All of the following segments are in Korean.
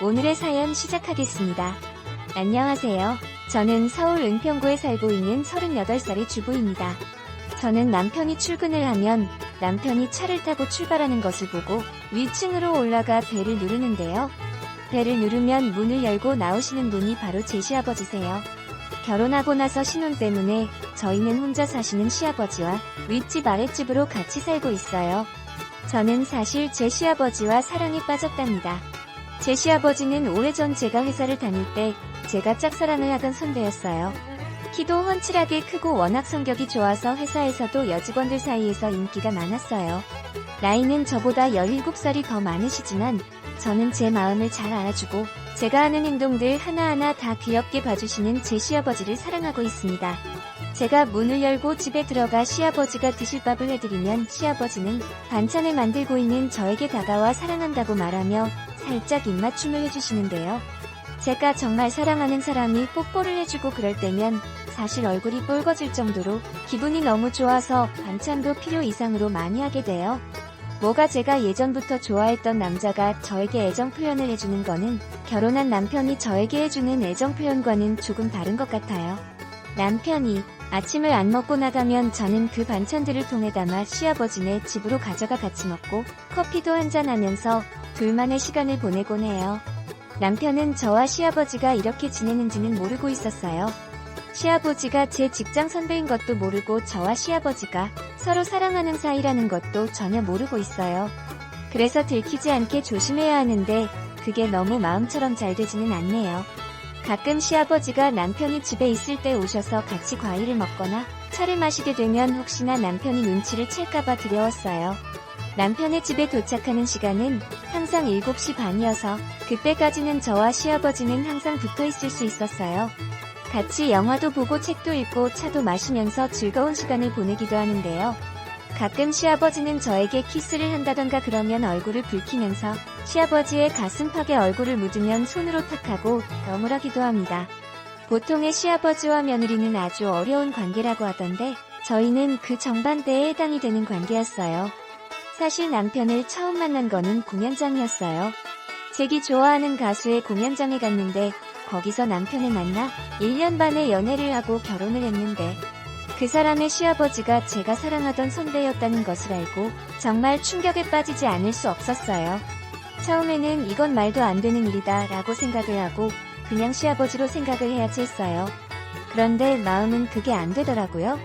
오늘의 사연 시작하겠습니다. 안녕하세요. 저는 서울 은평구에 살고 있는 38살의 주부입니다. 저는 남편이 출근을 하면 남편이 차를 타고 출발하는 것을 보고 위층으로 올라가 벨을 누르는데요. 벨을 누르면 문을 열고 나오시는 분이 바로 제 시아버지세요. 결혼하고 나서 신혼 때문에 저희는 혼자 사시는 시아버지와 윗집 아랫집으로 같이 살고 있어요. 저는 사실 제 시아버지와 사랑에 빠졌답니다. 제 시아버지는 오래전 제가 회사를 다닐 때 제가 짝사랑을 하던 선배였어요. 키도 훤칠하게 크고 워낙 성격이 좋아서 회사에서도 여직원들 사이에서 인기가 많았어요. 나이는 저보다 17살이 더 많으시지만 저는 제 마음을 잘 알아주고 제가 하는 행동들 하나하나 다 귀엽게 봐주시는 제 시아버지를 사랑하고 있습니다. 제가 문을 열고 집에 들어가 시아버지가 드실 밥을 해드리면 시아버지는 반찬을 만들고 있는 저에게 다가와 사랑한다고 말하며 살짝 입맞춤을 해주시는데요. 제가 정말 사랑하는 사람이 뽀뽀를 해주고 그럴 때면 사실 얼굴이 붉어질 정도로 기분이 너무 좋아서 반찬도 필요 이상으로 많이 하게 돼요. 뭐가 제가 예전부터 좋아했던 남자가 저에게 애정 표현을 해주는 거는 결혼한 남편이 저에게 해주는 애정 표현과는 조금 다른 것 같아요. 남편이 아침을 안 먹고 나가면 저는 그 반찬들을 통에 담아 시아버지네 집으로 가져가 같이 먹고 커피도 한잔하면서 둘만의 시간을 보내곤 해요. 남편은 저와 시아버지가 이렇게 지내는지는 모르고 있었어요. 시아버지가 제 직장 선배인 것도 모르고 저와 시아버지가 서로 사랑하는 사이라는 것도 전혀 모르고 있어요. 그래서 들키지 않게 조심해야 하는데 그게 너무 마음처럼 잘 되지는 않네요. 가끔 시아버지가 남편이 집에 있을 때 오셔서 같이 과일을 먹거나 차를 마시게 되면 혹시나 남편이 눈치를 챌까봐 두려웠어요. 남편의 집에 도착하는 시간은 항상 7시 반이어서 그때까지는 저와 시아버지는 항상 붙어있을 수 있었어요. 같이 영화도 보고 책도 읽고 차도 마시면서 즐거운 시간을 보내기도 하는데요. 가끔 시아버지는 저에게 키스를 한다던가 그러면 얼굴을 붉히면서 시아버지의 가슴팍에 얼굴을 묻으면 손으로 탁하고 너무라기도 합니다. 보통의 시아버지와 며느리는 아주 어려운 관계라고 하던데 저희는 그 정반대에 해당이 되는 관계였어요. 사실 남편을 처음 만난 거는 공연장이었어요. 제기 좋아하는 가수의 공연장에 갔는데 거기서 남편을 만나 1년 반의 연애를 하고 결혼을 했는데 그 사람의 시아버지가 제가 사랑하던 선배였다는 것을 알고 정말 충격에 빠지지 않을 수 없었어요. 처음에는 이건 말도 안 되는 일이다 라고 생각을 하고 그냥 시아버지로 생각을 해야지 했어요. 그런데 마음은 그게 안 되더라고요.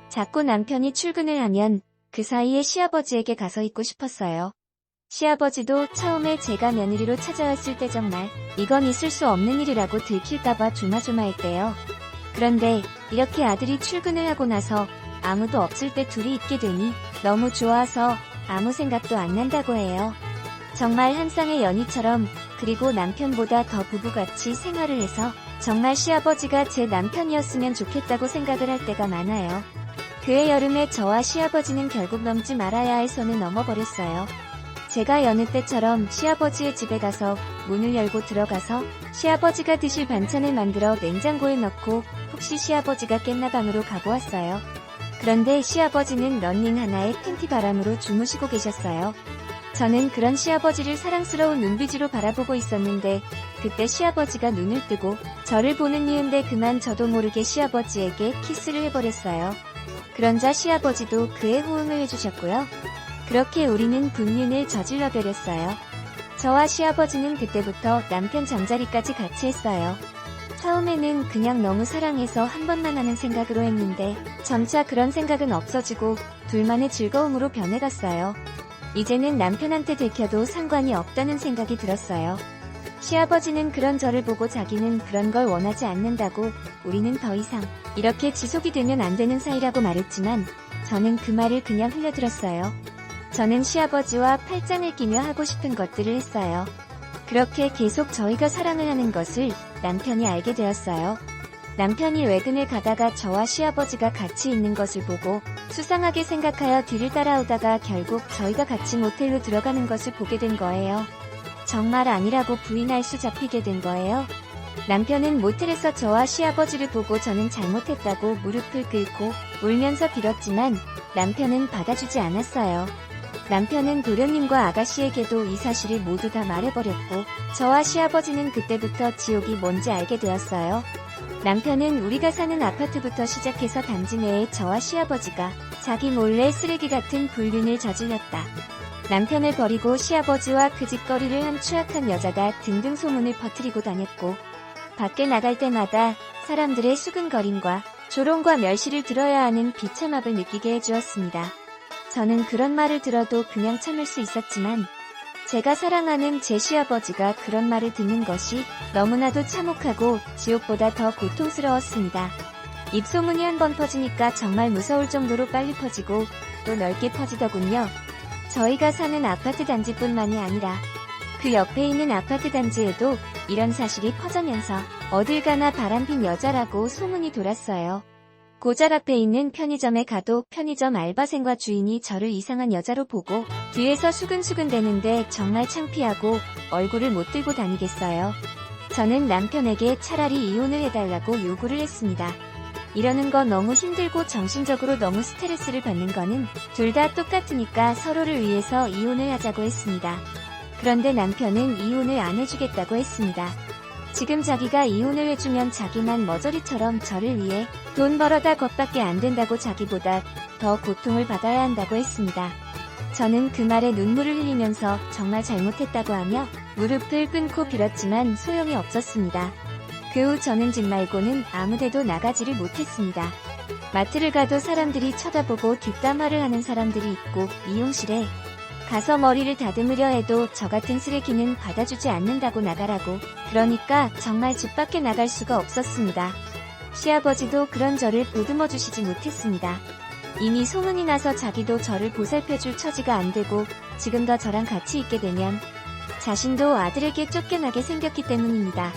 자꾸 남편이 출근을 하면 그 사이에 시아버지에게 가서 있고 싶었어요. 시아버지도 처음에 제가 며느리로 찾아왔을 때 정말 이건 있을 수 없는 일이라고 들킬까봐 조마조마했대요. 그런데 이렇게 아들이 출근을 하고 나서 아무도 없을 때 둘이 있게 되니 너무 좋아서 아무 생각도 안 난다고 해요. 정말 한 쌍의 연희처럼 그리고 남편보다 더 부부같이 생활을 해서 정말 시아버지가 제 남편이었으면 좋겠다고 생각을 할 때가 많아요. 그해 여름에 저와 시아버지는 결국 넘지 말아야 할 선을 넘어버렸어요. 제가 여느 때처럼 시아버지의 집에 가서 문을 열고 들어가서 시아버지가 드실 반찬을 만들어 냉장고에 넣고 혹시 시아버지가 깼나 방으로 가보았어요. 그런데 시아버지는 러닝 하나에 팬티 바람으로 주무시고 계셨어요. 저는 그런 시아버지를 사랑스러운 눈빛으로 바라보고 있었는데 그때 시아버지가 눈을 뜨고 저를 보는 이은데 그만 저도 모르게 시아버지에게 키스를 해버렸어요. 그런자 시아버지도 그에 호응을 해주셨고요. 그렇게 우리는 분윤을 저질러 버렸어요. 저와 시아버지는 그때부터 남편 잠자리까지 같이 했어요. 처음에는 그냥 너무 사랑해서 한 번만 하는 생각으로 했는데 점차 그런 생각은 없어지고 둘만의 즐거움으로 변해갔어요. 이제는 남편한테 들켜도 상관이 없다는 생각이 들었어요. 시아버지는 그런 저를 보고 자기는 그런 걸 원하지 않는다고 우리는 더 이상 이렇게 지속이 되면 안 되는 사이라고 말했지만 저는 그 말을 그냥 흘려들었어요. 저는 시아버지와 팔짱을 끼며 하고 싶은 것들을 했어요. 그렇게 계속 저희가 사랑을 하는 것을 남편이 알게 되었어요. 남편이 외근을 가다가 저와 시아버지가 같이 있는 것을 보고 수상하게 생각하여 뒤를 따라오다가 결국 저희가 같이 모텔로 들어가는 것을 보게 된 거예요. 정말 아니라고 부인할 수 잡히게 된 거예요. 남편은 모텔에서 저와 시아버지를 보고 저는 잘못했다고 무릎을 꿇고 울면서 빌었지만 남편은 받아주지 않았어요. 남편은 도련님과 아가씨에게도 이 사실을 모두 다 말해버렸고 저와 시아버지는 그때부터 지옥이 뭔지 알게 되었어요. 남편은 우리가 사는 아파트부터 시작해서 단지 내에 저와 시아버지가 자기 몰래 쓰레기 같은 불륜을 저질렀다. 남편을 버리고 시아버지와 그 짓거리를 한 추악한 여자가 등등 소문을 퍼뜨리고 다녔고 밖에 나갈 때마다 사람들의 수근거림과 조롱과 멸시를 들어야 하는 비참함을 느끼게 해주었습니다. 저는 그런 말을 들어도 그냥 참을 수 있었지만 제가 사랑하는 제 시아버지가 그런 말을 듣는 것이 너무나도 참혹하고 지옥보다 더 고통스러웠습니다. 입소문이 한번 퍼지니까 정말 무서울 정도로 빨리 퍼지고 또 넓게 퍼지더군요. 저희가 사는 아파트 단지뿐만이 아니라 그 옆에 있는 아파트 단지에도 이런 사실이 퍼져면서 어딜 가나 바람핀 여자라고 소문이 돌았어요. 고잘 앞에 있는 편의점에 가도 편의점 알바생과 주인이 저를 이상한 여자로 보고 뒤에서 수근수근 대는데 정말 창피하고 얼굴을 못 들고 다니겠어요. 저는 남편에게 차라리 이혼을 해달라고 요구를 했습니다. 이러는 거 너무 힘들고 정신적으로 너무 스트레스를 받는 거는 둘 다 똑같으니까 서로를 위해서 이혼을 하자고 했습니다. 그런데 남편은 이혼을 안 해주겠다고 했습니다. 지금 자기가 이혼을 해주면 자기만 머저리처럼 저를 위해 돈 벌어다 것밖에 안 된다고 자기보다 더 고통을 받아야 한다고 했습니다. 저는 그 말에 눈물을 흘리면서 정말 잘못했다고 하며 무릎을 꿇고 빌었지만 소용이 없었습니다. 그 후 저는 집 말고는 아무데도 나가지를 못했습니다. 마트를 가도 사람들이 쳐다보고 뒷담화를 하는 사람들이 있고 미용실에 가서 머리를 다듬으려 해도 저 같은 쓰레기는 받아주지 않는다고 나가라고 그러니까 정말 집 밖에 나갈 수가 없었습니다. 시아버지도 그런 저를 보듬어 주시지 못했습니다. 이미 소문이 나서 자기도 저를 보살펴줄 처지가 안 되고 지금 더 저랑 같이 있게 되면 자신도 아들에게 쫓겨나게 생겼기 때문입니다.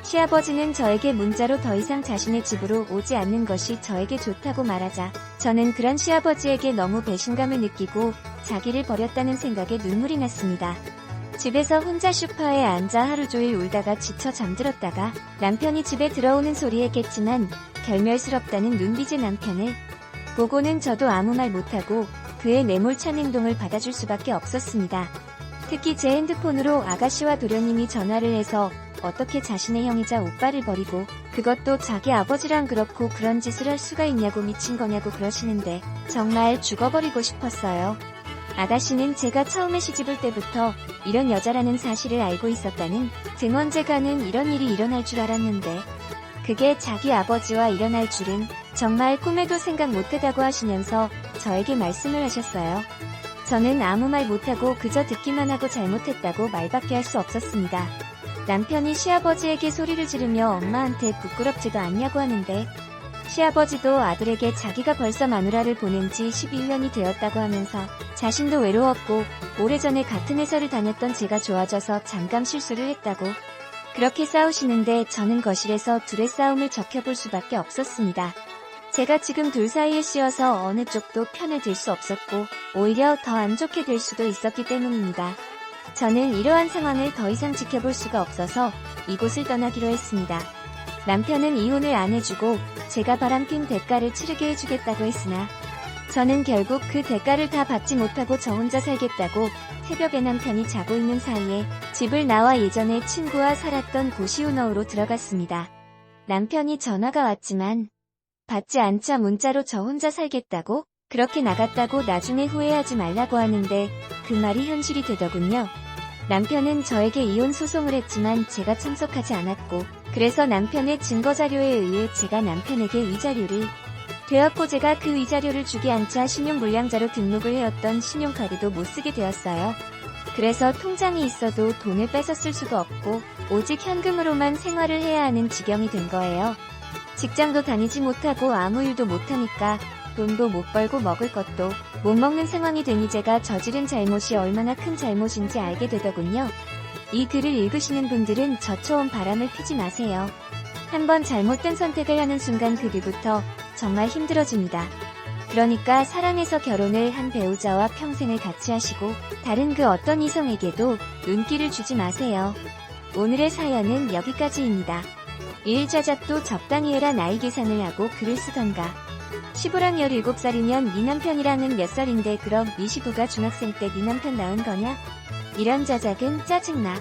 시아버지는 저에게 문자로 더 이상 자신의 집으로 오지 않는 것이 저에게 좋다고 말하자 저는 그런 시아버지에게 너무 배신감을 느끼고 자기를 버렸다는 생각에 눈물이 났습니다. 집에서 혼자 소파에 앉아 하루 종일 울다가 지쳐 잠들었다가 남편이 집에 들어오는 소리에 깼지만 결멸스럽다는 눈빛의 남편을 보고는 저도 아무 말 못하고 그의 매몰찬 행동을 받아줄 수밖에 없었습니다. 특히 제 핸드폰으로 아가씨와 도련님이 전화를 해서 어떻게 자신의 형이자 오빠를 버리고 그것도 자기 아버지랑 그렇고 그런 짓을 할 수가 있냐고 미친 거냐고 그러시는데 정말 죽어버리고 싶었어요. 아가씨는 제가 처음에 시집올 때부터 이런 여자라는 사실을 알고 있었다는 등원제가는 이런 일이 일어날 줄 알았는데 그게 자기 아버지와 일어날 줄은 정말 꿈에도 생각 못했다고 하시면서 저에게 말씀을 하셨어요. 저는 아무 말 못하고 그저 듣기만 하고 잘못했다고 말밖에 할 수 없었습니다. 남편이 시아버지에게 소리를 지르며 엄마한테 부끄럽지도 않냐고 하는데 시아버지도 아들에게 자기가 벌써 마누라를 보낸 지 11년이 되었다고 하면서 자신도 외로웠고 오래전에 같은 회사를 다녔던 제가 좋아져서 잠깐 실수를 했다고 그렇게 싸우시는데 저는 거실에서 둘의 싸움을 지켜볼 수밖에 없었습니다. 제가 지금 둘 사이에 씌어서 어느 쪽도 편에 들 수 없었고 오히려 더 안 좋게 될 수도 있었기 때문입니다. 저는 이러한 상황을 더 이상 지켜볼 수가 없어서 이곳을 떠나기로 했습니다. 남편은 이혼을 안 해주고 제가 바람핀 대가를 치르게 해주겠다고 했으나 저는 결국 그 대가를 다 받지 못하고 저 혼자 살겠다고 새벽에 남편이 자고 있는 사이에 집을 나와 예전에 친구와 살았던 고시우너우로 들어갔습니다. 남편이 전화가 왔지만 받지 않자 문자로 저 혼자 살겠다고 그렇게 나갔다고 나중에 후회하지 말라고 하는데 그 말이 현실이 되더군요. 남편은 저에게 이혼 소송을 했지만 제가 참석하지 않았고 그래서 남편의 증거자료에 의해 제가 남편에게 위자료를 되었고 제가 그 위자료를 주지 않자 신용불량자로 등록을 해왔던 신용카드도 못 쓰게 되었어요. 그래서 통장이 있어도 돈을 뺏어 쓸 수가 없고 오직 현금으로만 생활을 해야 하는 지경이 된 거예요. 직장도 다니지 못하고 아무 일도 못하니까 돈도 못 벌고 먹을 것도 못 먹는 상황이 되니 제가 저지른 잘못이 얼마나 큰 잘못인지 알게 되더군요. 이 글을 읽으시는 분들은 저처럼 바람을 피지 마세요. 한번 잘못된 선택을 하는 순간 그 뒤부터 정말 힘들어집니다. 그러니까 사랑해서 결혼을 한 배우자와 평생을 같이 하시고 다른 그 어떤 이성에게도 눈길을 주지 마세요. 오늘의 사연은 여기까지입니다. 일자작도 적당히 해라 나이 계산을 하고 글을 쓰던가. 15랑 17살이면 네 남편이랑은 몇 살인데 그럼 29가 중학생 때 네 남편 낳은 거냐? 이런 자작은 짜증나.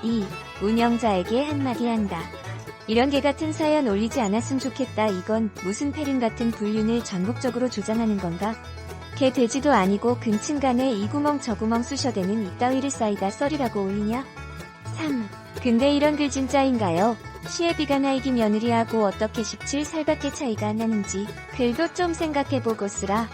2. 운영자에게 한마디 한다. 이런 개 같은 사연 올리지 않았으면 좋겠다. 이건 무슨 패륜 같은 불륜을 전국적으로 조장하는 건가? 개 돼지도 아니고 근친간에 이 구멍 저 구멍 쑤셔대는 이따위를 싸이다 썰이라고 올리냐? 3. 근데 이런 글 진짜인가요? 시애비가 나이기 며느리하고 어떻게 17살밖에 차이가 나는지 글도 좀 생각해보고 쓰라.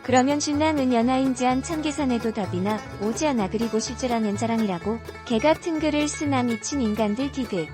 그러면 신랑은 연하인지 한참 계산해도 답이나 오지 않아. 그리고 실제라면 자랑이라고 개 같은 글을 쓰나 미친 인간들 디귿.